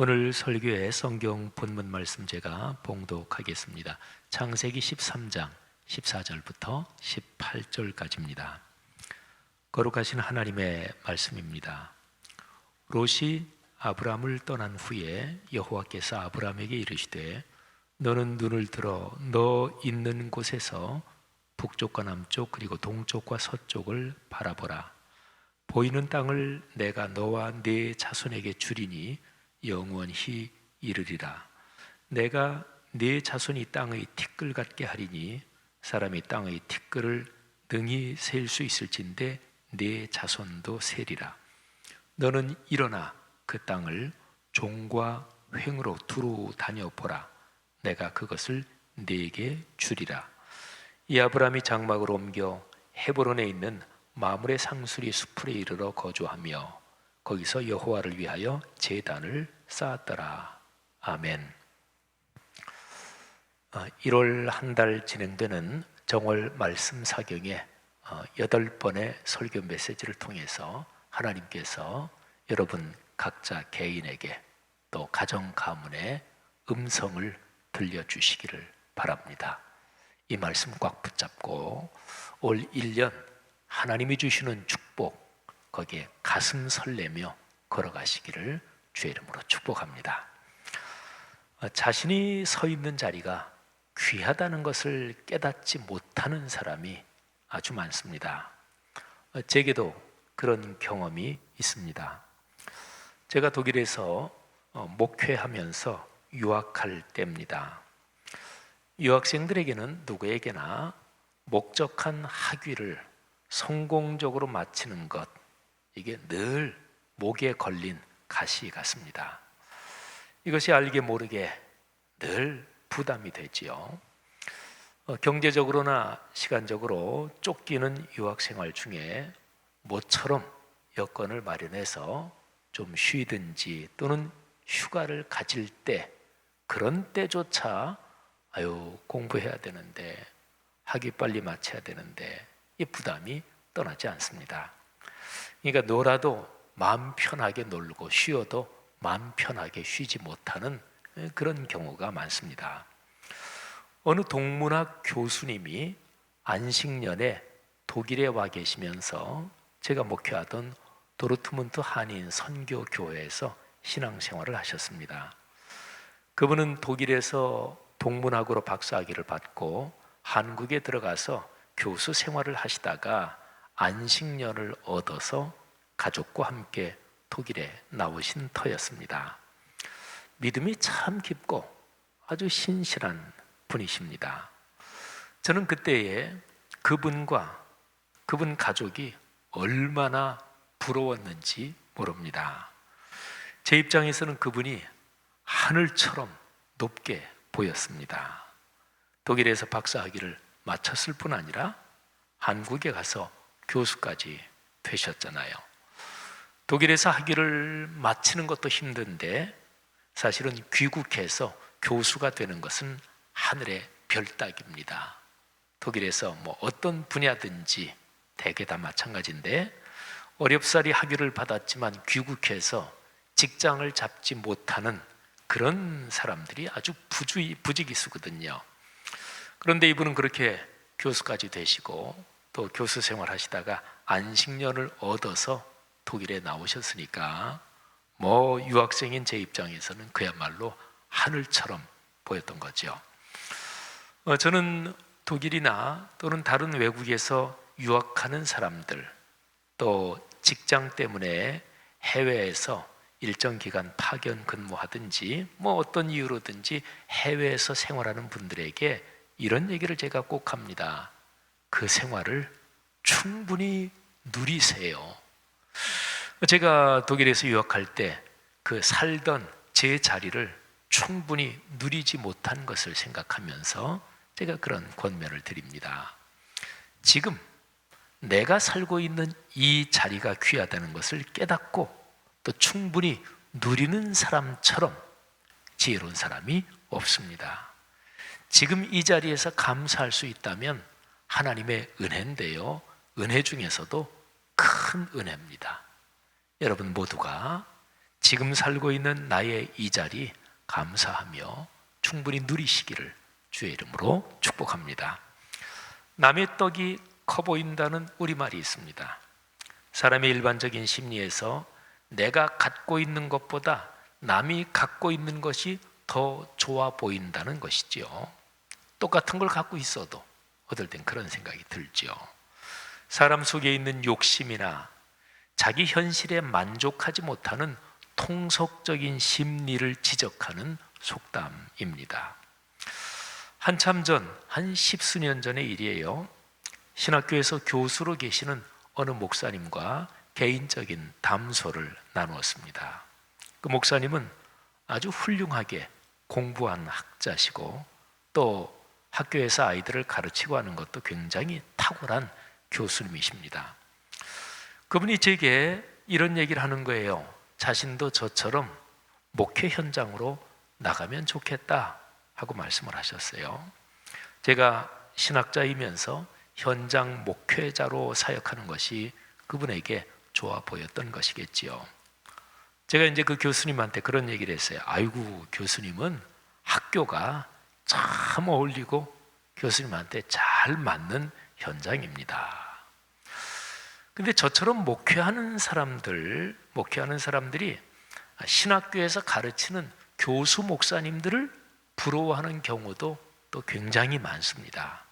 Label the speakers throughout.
Speaker 1: 오늘 설교의 성경 본문 말씀 제가 봉독하겠습니다. 창세기 13장 14절부터 18절까지입니다. 거룩하신 하나님의 말씀입니다. 롯이 아브람을 떠난 후에 여호와께서 아브람에게 이르시되 너는 눈을 들어 너 있는 곳에서 북쪽과 남쪽 그리고 동쪽과 서쪽을 바라보라. 보이는 땅을 내가 너와 네 자손에게 주리니 영원히 이르리라. 내가 네 자손이 땅의 티끌 같게 하리니 사람이 땅의 티끌을 능히 셀 수 있을진데 네 자손도 세리라. 너는 일어나 그 땅을 종과 횡으로 두루 다녀보라. 내가 그것을 네게 주리라. 이 아브람이 장막을 옮겨 헤브론에 있는 마므레 상수리 수풀에 이르러 거주하며 거기서 여호와를 위하여 제단을 쌓았더라. 아멘. 1월 한 달 진행되는 정월 말씀 사경에 8번의 설교 메시지를 통해서 하나님께서 여러분 각자 개인에게 또 가정 가문에 음성을 들려주시기를 바랍니다. 이 말씀 꽉 붙잡고 올 1년 하나님이 주시는 축복 거기에 가슴 설레며 걸어가시기를 주의 이름으로 축복합니다. 자신이 서 있는 자리가 귀하다는 것을 깨닫지 못하는 사람이 아주 많습니다. 제게도 그런 경험이 있습니다. 제가 독일에서 목회하면서 유학할 때입니다. 유학생들에게는 누구에게나 목적한 학위를 성공적으로 마치는 것, 이게 늘 목에 걸린 가시 같습니다. 이것이 알게 모르게 늘 부담이 되지요. 경제적으로나 시간적으로 쫓기는 유학생활 중에 모처럼 여건을 마련해서 좀 쉬든지 또는 휴가를 가질 때 그런 때조차 공부해야 되는데 학위 빨리 마쳐야 되는데 이 부담이 떠나지 않습니다. 그러니까 놀아도 마음 편하게 놀고 쉬어도 마음 편하게 쉬지 못하는 그런 경우가 많습니다. 어느 동문학 교수님이 안식년에 독일에 와 계시면서 제가 목회하던 도르트문트 한인 선교교회에서 신앙생활을 하셨습니다. 그분은 독일에서 동문학으로 박사학위를 받고 한국에 들어가서 교수 생활을 하시다가 안식년을 얻어서 가족과 함께 독일에 나오신 터였습니다. 믿음이 참 깊고 아주 신실한 분이십니다. 저는 그때에 그분과 그분 가족이 얼마나 부러웠는지 모릅니다. 제 입장에서는 그분이 하늘처럼 높게 보였습니다. 독일에서 박사학위를 마쳤을 뿐 아니라 한국에 가서 교수까지 되셨잖아요. 독일에서 학위를 마치는 것도 힘든데 사실은 귀국해서 교수가 되는 것은 하늘의 별 따기입니다. 독일에서 어떤 분야든지 대개 다 마찬가지인데 어렵사리 학위를 받았지만 귀국해서 직장을 잡지 못하는 그런 사람들이 아주 부지기수거든요. 그런데 이분은 그렇게 교수까지 되시고 또 교수 생활하시다가 안식년을 얻어서 독일에 나오셨으니까 유학생인 제 입장에서는 그야말로 하늘처럼 보였던 거죠. 저는 독일이나 또는 다른 외국에서 유학하는 사람들 또 직장 때문에 해외에서 일정 기간 파견 근무하든지 어떤 이유로든지 해외에서 생활하는 분들에게 이런 얘기를 제가 꼭 합니다. 그 생활을 충분히 누리세요. 제가 독일에서 유학할 때 그 살던 제 자리를 충분히 누리지 못한 것을 생각하면서 제가 그런 권면을 드립니다. 지금 내가 살고 있는 이 자리가 귀하다는 것을 깨닫고 또 충분히 누리는 사람처럼 지혜로운 사람이 없습니다. 지금 이 자리에서 감사할 수 있다면 하나님의 은혜인데요. 은혜 중에서도 큰 은혜입니다. 여러분 모두가 지금 살고 있는 나의 이 자리 감사하며 충분히 누리시기를 주의 이름으로 축복합니다. 남의 떡이 커 보인다는 우리말이 있습니다. 사람의 일반적인 심리에서 내가 갖고 있는 것보다 남이 갖고 있는 것이 더 좋아 보인다는 것이지요. 똑같은 걸 갖고 있어도 어떨 땐 그런 생각이 들죠. 사람 속에 있는 욕심이나 자기 현실에 만족하지 못하는 통속적인 심리를 지적하는 속담입니다. 한참 전, 한 십수년 전의 일이에요. 신학교에서 교수로 계시는 어느 목사님과 개인적인 담소를 나누었습니다. 그 목사님은 아주 훌륭하게 공부한 학자시고 또 학교에서 아이들을 가르치고 하는 것도 굉장히 탁월한 교수님이십니다. 그분이 제게 이런 얘기를 하는 거예요. 자신도 저처럼 목회 현장으로 나가면 좋겠다 하고 말씀을 하셨어요. 제가 신학자이면서 현장 목회자로 사역하는 것이 그분에게 좋아 보였던 것이겠지요. 제가 이제 그 교수님한테 그런 얘기를 했어요. 아이고, 교수님은 학교가 참 어울리고 교수님한테 잘 맞는 현장입니다. 근데 저처럼 목회하는 사람들이 신학교에서 가르치는 교수 목사님들을 부러워하는 경우도 또 굉장히 많습니다.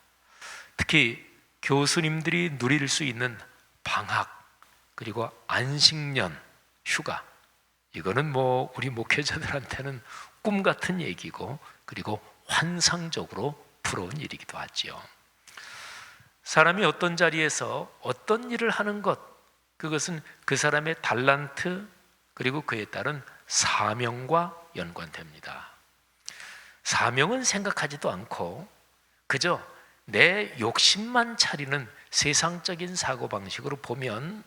Speaker 1: 특히 교수님들이 누릴 수 있는 방학 그리고 안식년, 휴가, 이거는 뭐 우리 목회자들한테는 꿈 같은 얘기고 그리고 환상적으로 부러운 일이기도 하지요. 사람이 어떤 자리에서 어떤 일을 하는 것, 그것은 그 사람의 달란트 그리고 그에 따른 사명과 연관됩니다. 사명은 생각하지도 않고 그저 내 욕심만 차리는 세상적인 사고방식으로 보면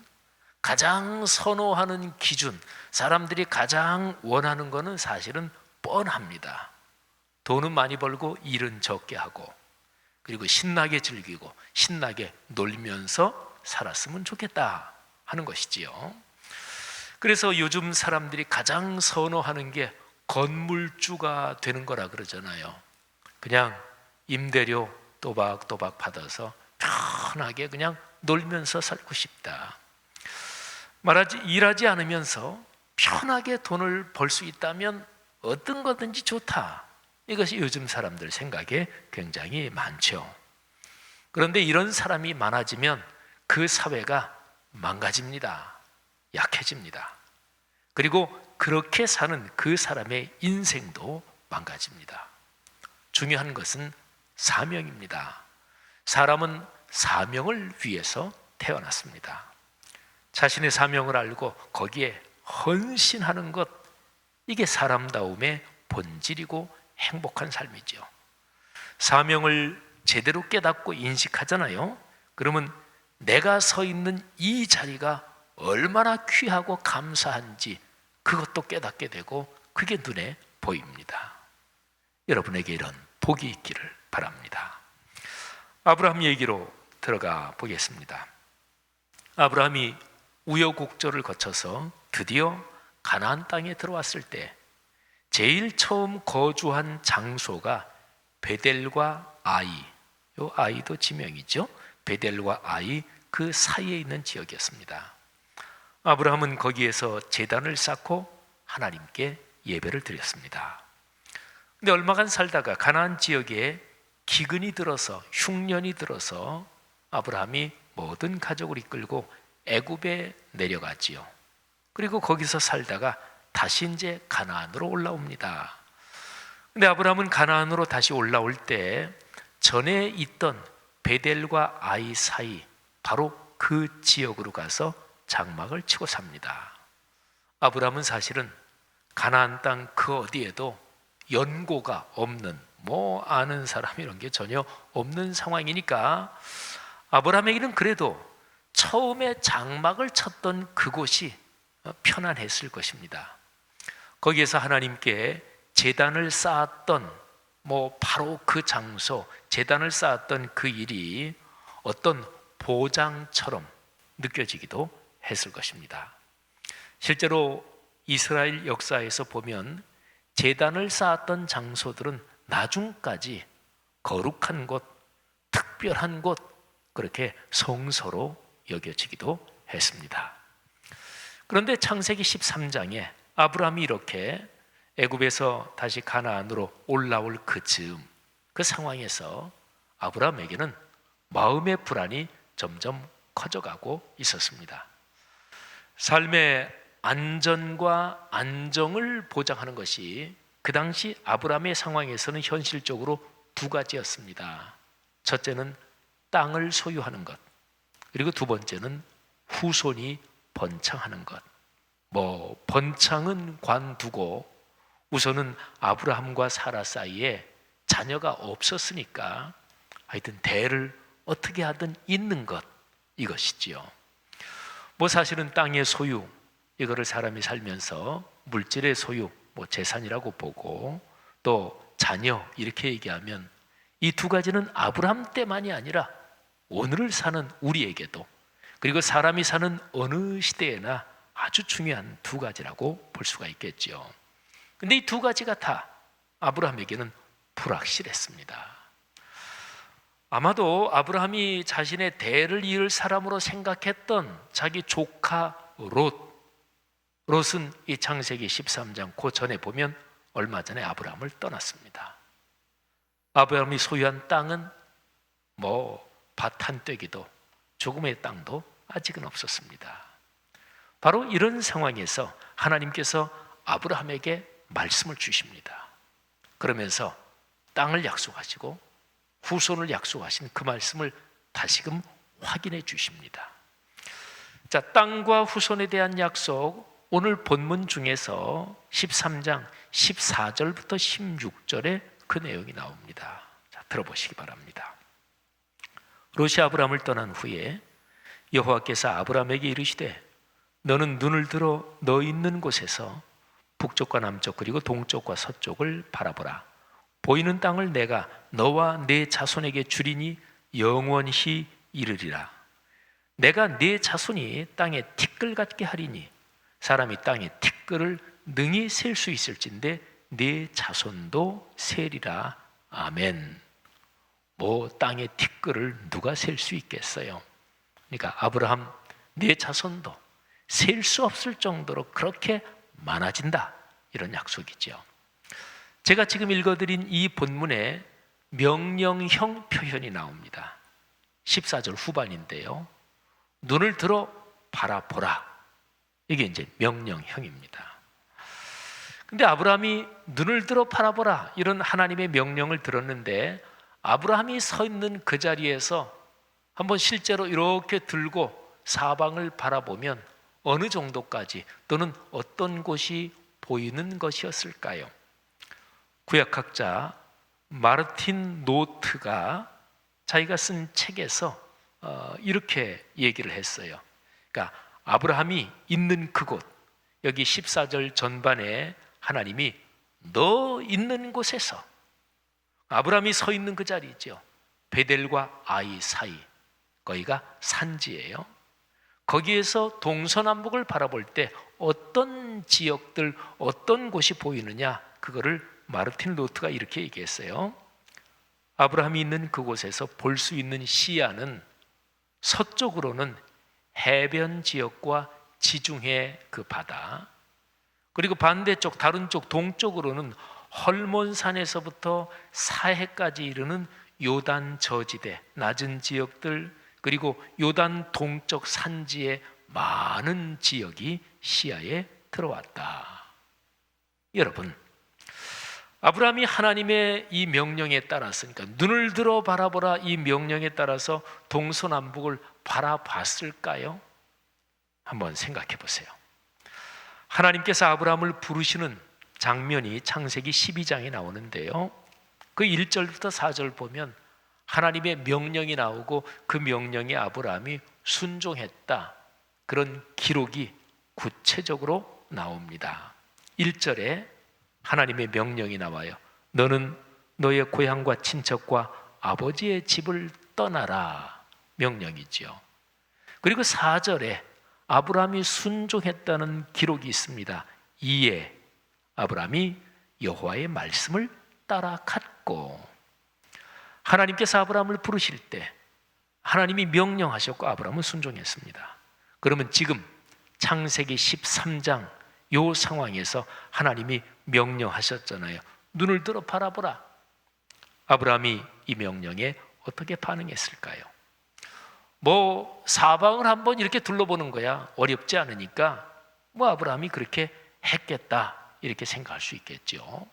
Speaker 1: 가장 선호하는 기준, 사람들이 가장 원하는 것은 사실은 뻔합니다. 돈은 많이 벌고 일은 적게 하고 그리고 신나게 즐기고 신나게 놀면서 살았으면 좋겠다 하는 것이지요. 그래서 요즘 사람들이 가장 선호하는 게 건물주가 되는 거라 그러잖아요. 그냥 임대료 또박또박 받아서 편하게 그냥 놀면서 살고 싶다. 일하지 않으면서 편하게 돈을 벌 수 있다면 어떤 거든지 좋다. 이것이 요즘 사람들 생각에 굉장히 많죠. 그런데 이런 사람이 많아지면 그 사회가 망가집니다. 약해집니다. 그리고 그렇게 사는 그 사람의 인생도 망가집니다. 중요한 것은 사명입니다. 사람은 사명을 위해서 태어났습니다. 자신의 사명을 알고 거기에 헌신하는 것, 이게 사람다움의 본질이고 행복한 삶이죠. 사명을 제대로 깨닫고 인식하잖아요. 그러면 내가 서 있는 이 자리가 얼마나 귀하고 감사한지 그것도 깨닫게 되고 그게 눈에 보입니다. 여러분에게 이런 복이 있기를 바랍니다. 아브라함 얘기로 들어가 보겠습니다. 아브라함이 우여곡절을 거쳐서 드디어 가나안 땅에 들어왔을 때 제일 처음 거주한 장소가 베델과 아이, 요 아이도 지명이죠. 베델과 아이 그 사이에 있는 지역이었습니다. 아브라함은 거기에서 제단을 쌓고 하나님께 예배를 드렸습니다. 근데 얼마간 살다가 가나안 지역에 기근이 들어서 흉년이 들어서 아브라함이 모든 가족을 이끌고 애굽에 내려가지요. 그리고 거기서 살다가 다시 이제 가나안으로 올라옵니다. 근데 아브라함은 가나안으로 다시 올라올 때 전에 있던 베델과 아이 사이 바로 그 지역으로 가서 장막을 치고 삽니다. 아브라함은 사실은 가나안 땅 그 어디에도 연고가 없는, 아는 사람 이런 게 전혀 없는 상황이니까 아브라함에게는 그래도 처음에 장막을 쳤던 그곳이 편안했을 것입니다. 거기에서 하나님께 제단을 쌓았던 바로 그 장소, 제단을 쌓았던 그 일이 어떤 보장처럼 느껴지기도 했을 것입니다. 실제로 이스라엘 역사에서 보면 제단을 쌓았던 장소들은 나중까지 거룩한 곳, 특별한 곳, 그렇게 성소로 여겨지기도 했습니다. 그런데 창세기 13장에 아브라함이 이렇게 애굽에서 다시 가나안으로 올라올 그 즈음, 그 상황에서 아브라함에게는 마음의 불안이 점점 커져가고 있었습니다. 삶의 안전과 안정을 보장하는 것이 그 당시 아브라함의 상황에서는 현실적으로 두 가지였습니다. 첫째는 땅을 소유하는 것, 그리고 두 번째는 후손이 번창하는 것. 번창은 관두고 우선은 아브라함과 사라 사이에 자녀가 없었으니까 하여튼 대를 어떻게 하든 잇는 것, 이것이지요. 사실은 땅의 소유, 이거를 사람이 살면서 물질의 소유, 재산이라고 보고 또 자녀 이렇게 얘기하면 이 두 가지는 아브라함 때만이 아니라 오늘을 사는 우리에게도, 그리고 사람이 사는 어느 시대에나 아주 중요한 두 가지라고 볼 수가 있겠죠. 근데 이 두 가지가 다 아브라함에게는 불확실했습니다. 아마도 아브라함이 자신의 대를 이을 사람으로 생각했던 자기 조카 롯은 이 창세기 13장 그 전에 보면 얼마 전에 아브라함을 떠났습니다. 아브라함이 소유한 땅은 밭 한 떼기도 조금의 땅도 아직은 없었습니다. 바로 이런 상황에서 하나님께서 아브라함에게 말씀을 주십니다. 그러면서 땅을 약속하시고 후손을 약속하신 그 말씀을 다시금 확인해 주십니다. 자, 땅과 후손에 대한 약속, 오늘 본문 중에서 13장 14절부터 16절에 그 내용이 나옵니다. 자, 들어보시기 바랍니다. 롯이 아브라함을 떠난 후에 여호와께서 아브라함에게 이르시되 너는 눈을 들어 너 있는 곳에서 북쪽과 남쪽 그리고 동쪽과 서쪽을 바라보라. 보이는 땅을 내가 너와 네 자손에게 주리니 영원히 이르리라. 내가 네 자손이 땅에 티끌 같게 하리니 사람이 땅에 티끌을 능히 셀 수 있을진데 네 자손도 세리라. 아멘. 땅의 티끌을 누가 셀 수 있겠어요? 그러니까 아브라함, 네 자손도 셀 수 없을 정도로 그렇게 많아진다, 이런 약속이죠. 제가 지금 읽어드린 이 본문에 명령형 표현이 나옵니다. 14절 후반인데요. 눈을 들어 바라보라. 이게 이제 명령형입니다. 근데 아브라함이 눈을 들어 바라보라, 이런 하나님의 명령을 들었는데 아브라함이 서 있는 그 자리에서 한번 실제로 이렇게 들고 사방을 바라보면 어느 정도까지 또는 어떤 곳이 보이는 것이었을까요? 구약학자 마르틴 노트가 자기가 쓴 책에서 이렇게 얘기를 했어요. 그러니까 아브라함이 있는 그곳, 여기 14절 전반에 하나님이 너 있는 곳에서, 아브라함이 서 있는 그 자리죠. 베델과 아이 사이, 거기가 산지예요. 거기에서 동서남북을 바라볼 때 어떤 지역들, 어떤 곳이 보이느냐, 그거를 마르틴 로트가 이렇게 얘기했어요. 아브라함이 있는 그곳에서 볼 수 있는 시야는 서쪽으로는 해변 지역과 지중해 그 바다, 그리고 반대쪽 다른 쪽 동쪽으로는 헐몬산에서부터 사해까지 이르는 요단 저지대, 낮은 지역들, 그리고 요단 동쪽 산지의 많은 지역이 시야에 들어왔다. 여러분, 아브라함이 하나님의 이 명령에 따라서, 그러니까 눈을 들어 바라보라, 이 명령에 따라서 동서남북을 바라봤을까요? 한번 생각해 보세요. 하나님께서 아브라함을 부르시는 장면이 창세기 12장에 나오는데요, 그 1절부터 4절 보면 하나님의 명령이 나오고 그 명령에 아브라함이 순종했다, 그런 기록이 구체적으로 나옵니다. 1절에 하나님의 명령이 나와요. 너는 너의 고향과 친척과 아버지의 집을 떠나라, 명령이지요. 그리고 4절에 아브라함이 순종했다는 기록이 있습니다. 이에 아브라함이 여호와의 말씀을 따라 갔고, 하나님께서 아브라함을 부르실 때 하나님이 명령하셨고 아브라함은 순종했습니다. 그러면 지금 창세기 13장 요 상황에서 하나님이 명령하셨잖아요. 눈을 들어 바라보라. 아브라함이 이 명령에 어떻게 반응했을까요? 사방을 한번 이렇게 둘러보는 거야 어렵지 않으니까 아브라함이 그렇게 했겠다 이렇게 생각할 수 있겠죠.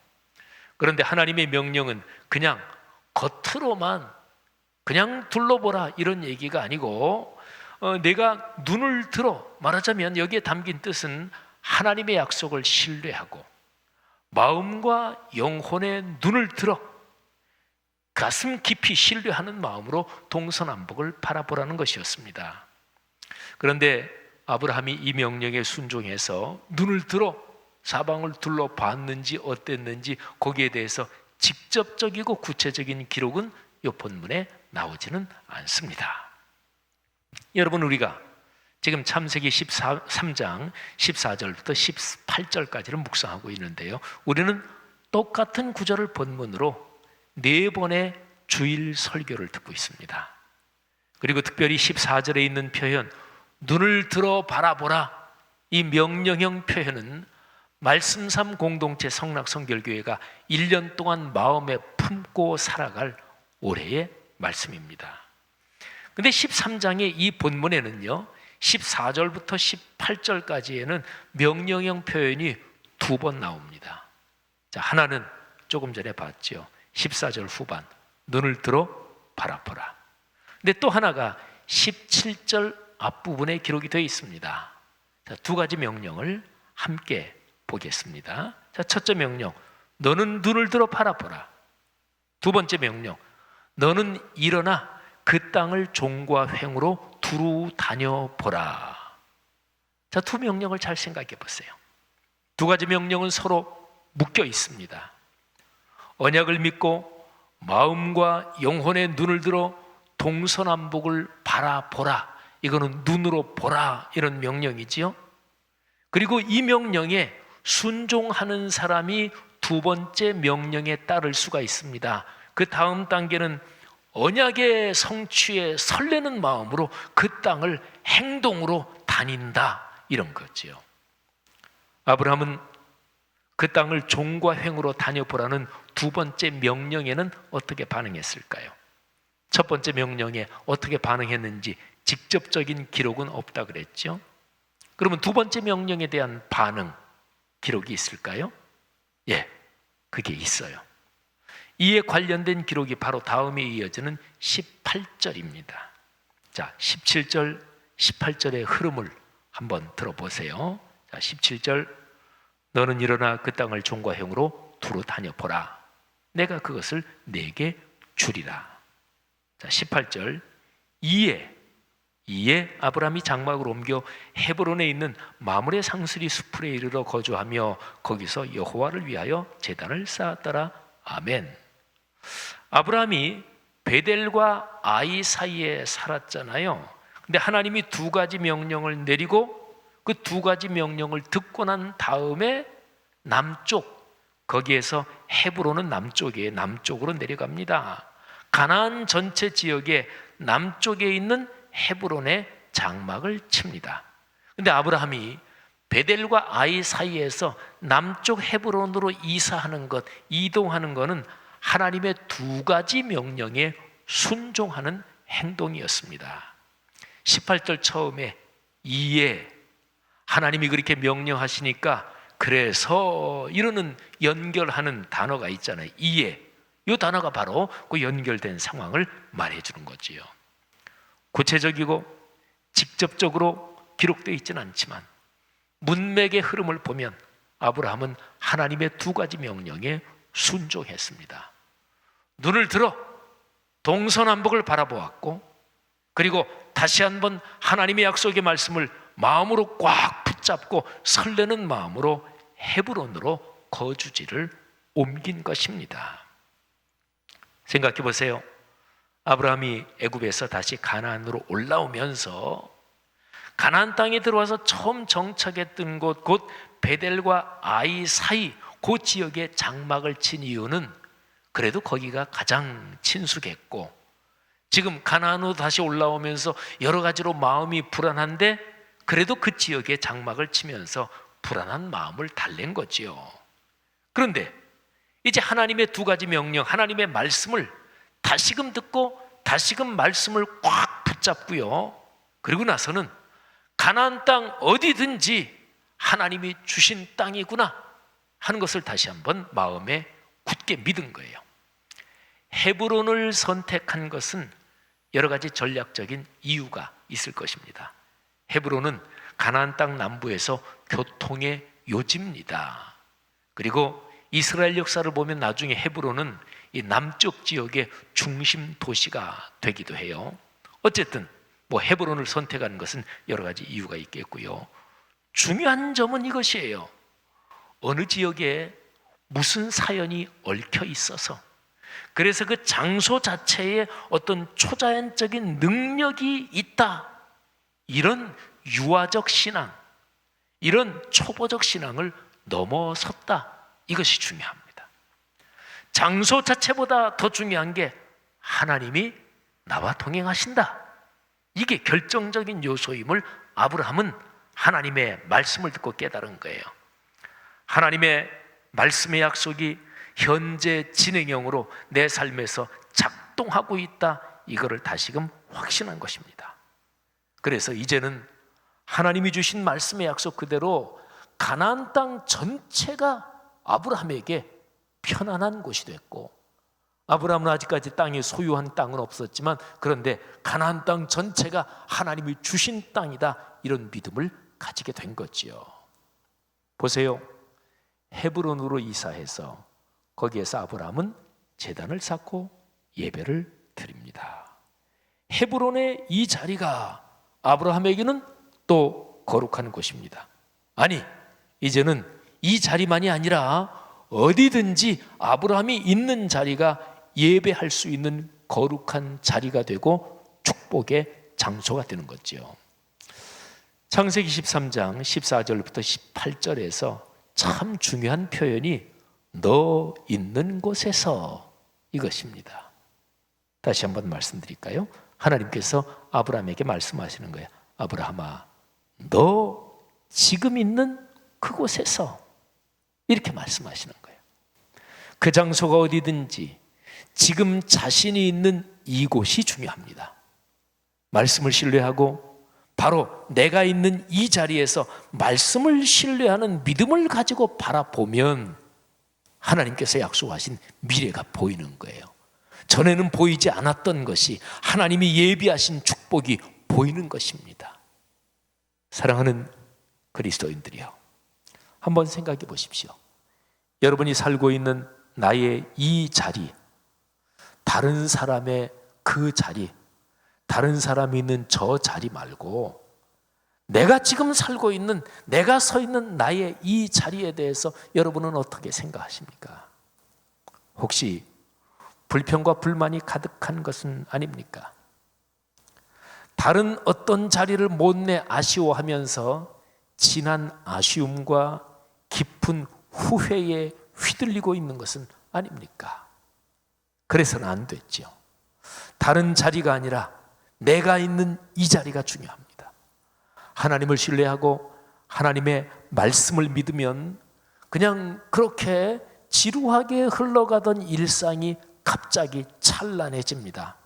Speaker 1: 그런데 하나님의 명령은 그냥 겉으로만 그냥 둘러보라 이런 얘기가 아니고, 내가 눈을 들어, 말하자면 여기에 담긴 뜻은 하나님의 약속을 신뢰하고 마음과 영혼의 눈을 들어 가슴 깊이 신뢰하는 마음으로 동서남북을 바라보라는 것이었습니다. 그런데 아브라함이 이 명령에 순종해서 눈을 들어 사방을 둘러봤는지 어땠는지 거기에 대해서 직접적이고 구체적인 기록은 이 본문에 나오지는 않습니다. 여러분, 우리가 지금 창세기 13장 14절부터 18절까지를 묵상하고 있는데요, 우리는 똑같은 구절을 본문으로 4번의 주일 설교를 듣고 있습니다. 그리고 특별히 14절에 있는 표현, 눈을 들어 바라보라, 이 명령형 표현은 말씀삼 공동체 성락성결교회가 1년 동안 마음에 품고 살아갈 올해의 말씀입니다. 근데 13장의 이 본문에는요, 14절부터 18절까지에는 명령형 표현이 2번 나옵니다. 자, 하나는 조금 전에 봤죠. 14절 후반, 눈을 들어 바라보라. 근데 또 하나가 17절 앞부분에 기록이 되어 있습니다. 자, 2가지 명령을 함께 보겠습니다. 자, 첫째 명령, 너는 눈을 들어 바라보라. 2번째 명령, 너는 일어나 그 땅을 종과 횡으로 두루 다녀보라. 자, 2 명령을 잘 생각해 보세요. 2가지 명령은 서로 묶여 있습니다. 언약을 믿고 마음과 영혼의 눈을 들어 동서남북을 바라보라, 이거는 눈으로 보라 이런 명령이지요. 그리고 이 명령에 순종하는 사람이 2번째 명령에 따를 수가 있습니다. 그 다음 단계는 언약의 성취에 설레는 마음으로 그 땅을 행동으로 다닌다 이런 거지요. 아브라함은 그 땅을 종과 횡으로 다녀보라는 2번째 명령에는 어떻게 반응했을까요? 첫 번째 명령에 어떻게 반응했는지 직접적인 기록은 없다 그랬죠. 그러면 2번째 명령에 대한 반응 기록이 있을까요? 예, 그게 있어요. 이에 관련된 기록이 바로 다음에 이어지는 18절입니다. 자, 17절, 18절의 흐름을 한번 들어보세요. 자, 17절, 너는 일어나 그 땅을 종과 횡으로 두루 다녀보라. 내가 그것을 네게 주리라. 자, 18절, 이에 아브라함이 장막을 옮겨 헤브론에 있는 마므레 상수리 수풀에 이르러 거주하며 거기서 여호와를 위하여 제단을 쌓았더라. 아멘. 아브라함이 베델과 아이 사이에 살았잖아요. 근데 하나님이 2가지 명령을 내리고 그 2가지 명령을 듣고 난 다음에 남쪽, 거기에서 헤브론은 남쪽으로 내려갑니다. 가나안 전체 지역의 남쪽에 있는 헤브론에 장막을 칩니다. 근데 아브라함이 베델과 아이 사이에서 남쪽 헤브론으로 이동하는 것은 하나님의 2가지 명령에 순종하는 행동이었습니다. 18절 처음에 이에 하나님이 그렇게 명령하시니까 그래서 이러는 연결하는 단어가 있잖아요. 이에, 이 단어가 바로 그 연결된 상황을 말해주는 거지요. 구체적이고 직접적으로 기록되어 있지는 않지만 문맥의 흐름을 보면 아브라함은 하나님의 2가지 명령에 순종했습니다. 눈을 들어 동서남북을 바라보았고, 그리고 다시 한번 하나님의 약속의 말씀을 마음으로 꽉 붙잡고 설레는 마음으로 헤브론으로 거주지를 옮긴 것입니다. 생각해 보세요. 아브라함이 애굽에서 다시 가나안으로 올라오면서 가나안 땅에 들어와서 처음 정착했던 곳, 곧 베델과 아이 사이 그 지역에 장막을 친 이유는 그래도 거기가 가장 친숙했고, 지금 가나안으로 다시 올라오면서 여러 가지로 마음이 불안한데 그래도 그 지역에 장막을 치면서 불안한 마음을 달랜 거지요. 그런데 이제 하나님의 두 가지 명령, 하나님의 말씀을 다시금 듣고 다시금 말씀을 꽉 붙잡고요, 그리고 나서는 가나안 땅 어디든지 하나님이 주신 땅이구나 하는 것을 다시 한번 마음에 굳게 믿은 거예요. 헤브론을 선택한 것은 여러 가지 전략적인 이유가 있을 것입니다. 헤브론은 가나안 땅 남부에서 교통의 요지입니다. 그리고 이스라엘 역사를 보면 나중에 헤브론은 이 남쪽 지역의 중심 도시가 되기도 해요. 어쨌든 헤브론을 선택하는 것은 여러 가지 이유가 있겠고요. 중요한 점은 이것이에요. 어느 지역에 무슨 사연이 얽혀 있어서, 그래서 그 장소 자체에 어떤 초자연적인 능력이 있다, 이런 유아적 신앙, 이런 초보적 신앙을 넘어섰다, 이것이 중요합니다. 장소 자체보다 더 중요한 게 하나님이 나와 동행하신다, 이게 결정적인 요소임을 아브라함은 하나님의 말씀을 듣고 깨달은 거예요. 하나님의 말씀의 약속이 현재 진행형으로 내 삶에서 작동하고 있다, 이거를 다시금 확신한 것입니다. 그래서 이제는 하나님이 주신 말씀의 약속 그대로 가나안 땅 전체가 아브라함에게 편안한 곳이 됐고, 아브라함은 아직까지 땅이 소유한 땅은 없었지만 그런데 가나안 땅 전체가 하나님이 주신 땅이다, 이런 믿음을 가지게 된 거지요. 보세요. 헤브론으로 이사해서 거기에서 아브라함은 제단을 쌓고 예배를 드립니다. 헤브론의 이 자리가 아브라함에게는 또 거룩한 곳입니다. 아니, 이제는 이 자리만이 아니라 어디든지 아브라함이 있는 자리가 예배할 수 있는 거룩한 자리가 되고 축복의 장소가 되는 거죠. 창세기 13장 14절부터 18절에서 참 중요한 표현이 너 있는 곳에서, 이것입니다. 다시 한번 말씀드릴까요? 하나님께서 아브라함에게 말씀하시는 거예요. 아브라함아, 너 지금 있는 그곳에서, 이렇게 말씀하시는 거예요. 그 장소가 어디든지 지금 자신이 있는 이곳이 중요합니다. 말씀을 신뢰하고 바로 내가 있는 이 자리에서 말씀을 신뢰하는 믿음을 가지고 바라보면 하나님께서 약속하신 미래가 보이는 거예요. 전에는 보이지 않았던 것이 하나님이 예비하신 축복이 보이는 것입니다. 사랑하는 그리스도인들이요, 한번 생각해 보십시오. 여러분이 살고 있는 나의 이 자리, 다른 사람의 그 자리, 다른 사람이 있는 저 자리 말고 내가 지금 살고 있는, 내가 서 있는 나의 이 자리에 대해서 여러분은 어떻게 생각하십니까? 혹시 불평과 불만이 가득한 것은 아닙니까? 다른 어떤 자리를 못내 아쉬워하면서 지난 아쉬움과 깊은 후회에 휘둘리고 있는 것은 아닙니까? 그래서는 안 됐죠. 다른 자리가 아니라 내가 있는 이 자리가 중요합니다. 하나님을 신뢰하고 하나님의 말씀을 믿으면 그냥 그렇게 지루하게 흘러가던 일상이 갑자기 찬란해집니다.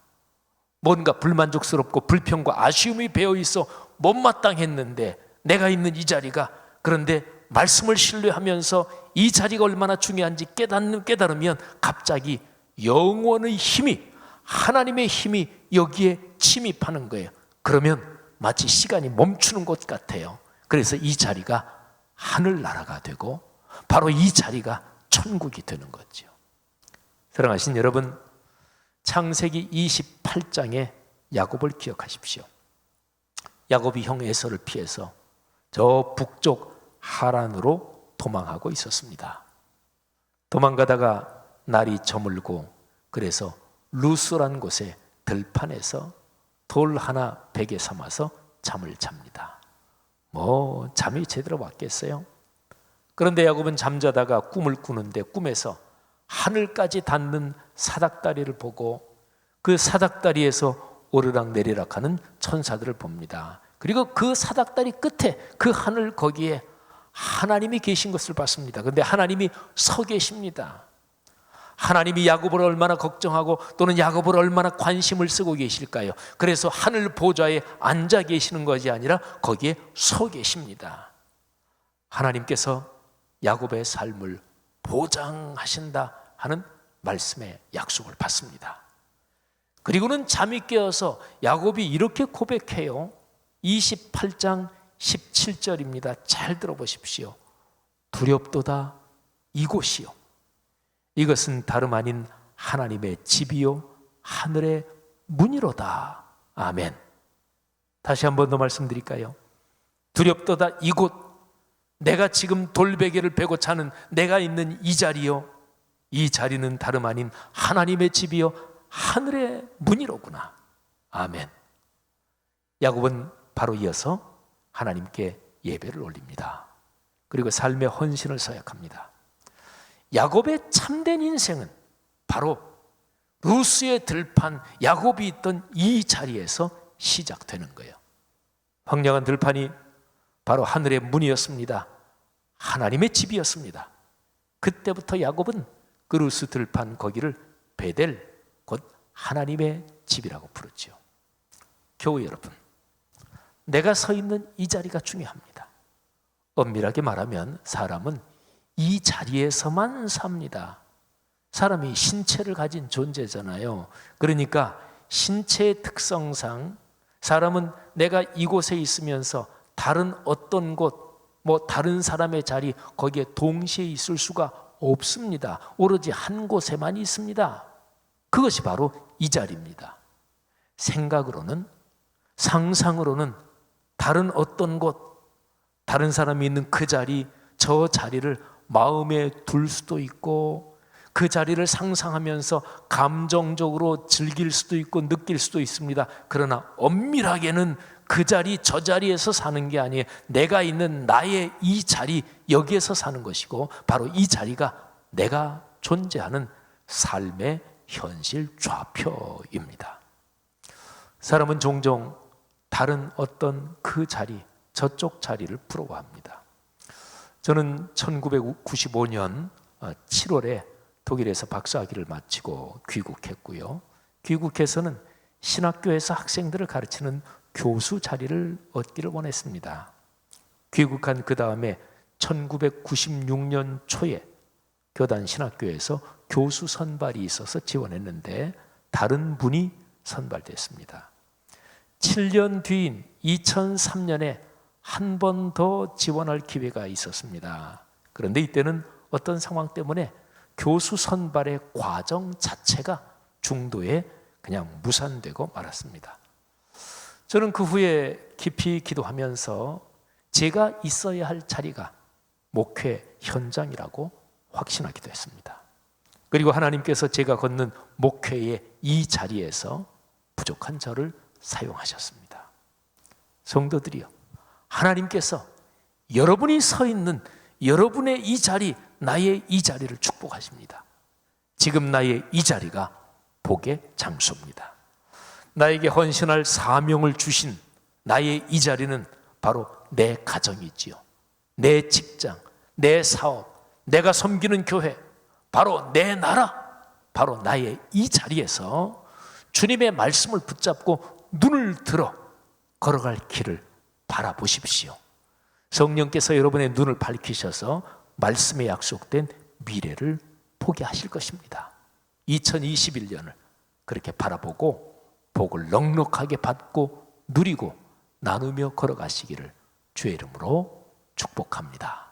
Speaker 1: 뭔가 불만족스럽고 불평과 아쉬움이 배어있어 못마땅했는데 내가 있는 이 자리가, 그런데 말씀을 신뢰하면서 이 자리가 얼마나 중요한지 깨달으면 갑자기 영원의 힘이, 하나님의 힘이 여기에 침입하는 거예요. 그러면 마치 시간이 멈추는 것 같아요. 그래서 이 자리가 하늘나라가 되고 바로 이 자리가 천국이 되는 거죠. 사랑하신 여러분, 창세기 28장의 야곱을 기억하십시오. 야곱이 형 에서를 피해서 저 북쪽 하란으로 도망하고 있었습니다. 도망가다가 날이 저물고 그래서 루스라는 곳에 들판에서 돌 하나 베개 삼아서 잠을 잡니다. 잠이 제대로 왔겠어요? 그런데 야곱은 잠자다가 꿈을 꾸는데 꿈에서 하늘까지 닿는 사닥다리를 보고 그 사닥다리에서 오르락 내리락 하는 천사들을 봅니다. 그리고 그 사닥다리 끝에 그 하늘 거기에 하나님이 계신 것을 봤습니다. 그런데 하나님이 서 계십니다. 하나님이 야곱을 얼마나 걱정하고 또는 야곱을 얼마나 관심을 쓰고 계실까요? 그래서 하늘 보좌에 앉아 계시는 것이 아니라 거기에 서 계십니다. 하나님께서 야곱의 삶을 보장하신다 하는 말씀의 약속을 받습니다. 그리고는 잠이 깨어서 야곱이 이렇게 고백해요. 28장 17절입니다. 잘 들어보십시오. 두렵도다 이곳이요, 이것은 다름 아닌 하나님의 집이요 하늘의 문이로다. 아멘. 다시 한 번 더 말씀드릴까요? 두렵도다 이곳, 내가 지금 돌베개를 베고 자는 내가 있는 이 자리요, 이 자리는 다름 아닌 하나님의 집이요 하늘의 문이로구나. 아멘. 야곱은 바로 이어서 하나님께 예배를 올립니다. 그리고 삶의 헌신을 서약합니다. 야곱의 참된 인생은 바로 루스의 들판 야곱이 있던 이 자리에서 시작되는 거예요. 황량한 들판이 바로 하늘의 문이었습니다. 하나님의 집이었습니다. 그때부터 야곱은 그 루스 들판 거기를 베델, 곧 하나님의 집이라고 부르죠. 교우 여러분, 내가 서 있는 이 자리가 중요합니다. 엄밀하게 말하면 사람은 이 자리에서만 삽니다. 사람이 신체를 가진 존재잖아요. 그러니까 신체의 특성상 사람은 내가 이곳에 있으면서 다른 어떤 곳, 다른 사람의 자리 거기에 동시에 있을 수가 없습니다. 오로지 한 곳에만 있습니다. 그것이 바로 이 자리입니다. 생각으로는, 상상으로는 다른 어떤 곳, 다른 사람이 있는 그 자리, 저 자리를 마음에 둘 수도 있고 그 자리를 상상하면서 감정적으로 즐길 수도 있고 느낄 수도 있습니다. 그러나 엄밀하게는 그 자리 저 자리에서 사는 게 아니에요. 내가 있는 나의 이 자리, 여기에서 사는 것이고 바로 이 자리가 내가 존재하는 삶의 현실 좌표입니다. 사람은 종종 다른 어떤 그 자리, 저쪽 자리를 부러워합니다. 저는 1995년 7월에 독일에서 박사학위를 마치고 귀국했고요. 귀국해서는 신학교에서 학생들을 가르치는 교수 자리를 얻기를 원했습니다. 귀국한 그 다음에 1996년 초에 교단 신학교에서 교수 선발이 있어서 지원했는데 다른 분이 선발됐습니다. 7년 뒤인 2003년에 한 번 더 지원할 기회가 있었습니다. 그런데 이때는 어떤 상황 때문에 교수 선발의 과정 자체가 중도에 그냥 무산되고 말았습니다. 저는 그 후에 깊이 기도하면서 제가 있어야 할 자리가 목회 현장이라고 확신하기도 했습니다. 그리고 하나님께서 제가 걷는 목회의 이 자리에서 부족한 저를 사용하셨습니다. 성도들이요, 하나님께서 여러분이 서 있는 여러분의 이 자리, 나의 이 자리를 축복하십니다. 지금 나의 이 자리가 복의 장소입니다. 나에게 헌신할 사명을 주신 나의 이 자리는 바로 내 가정이지요. 내 직장, 내 사업, 내가 섬기는 교회, 바로 내 나라, 바로 나의 이 자리에서 주님의 말씀을 붙잡고 눈을 들어 걸어갈 길을 바라보십시오. 성령께서 여러분의 눈을 밝히셔서 말씀에 약속된 미래를 보게 하실 것입니다. 2021년을 그렇게 바라보고 복을 넉넉하게 받고 누리고 나누며 걸어가시기를 주의 이름으로 축복합니다.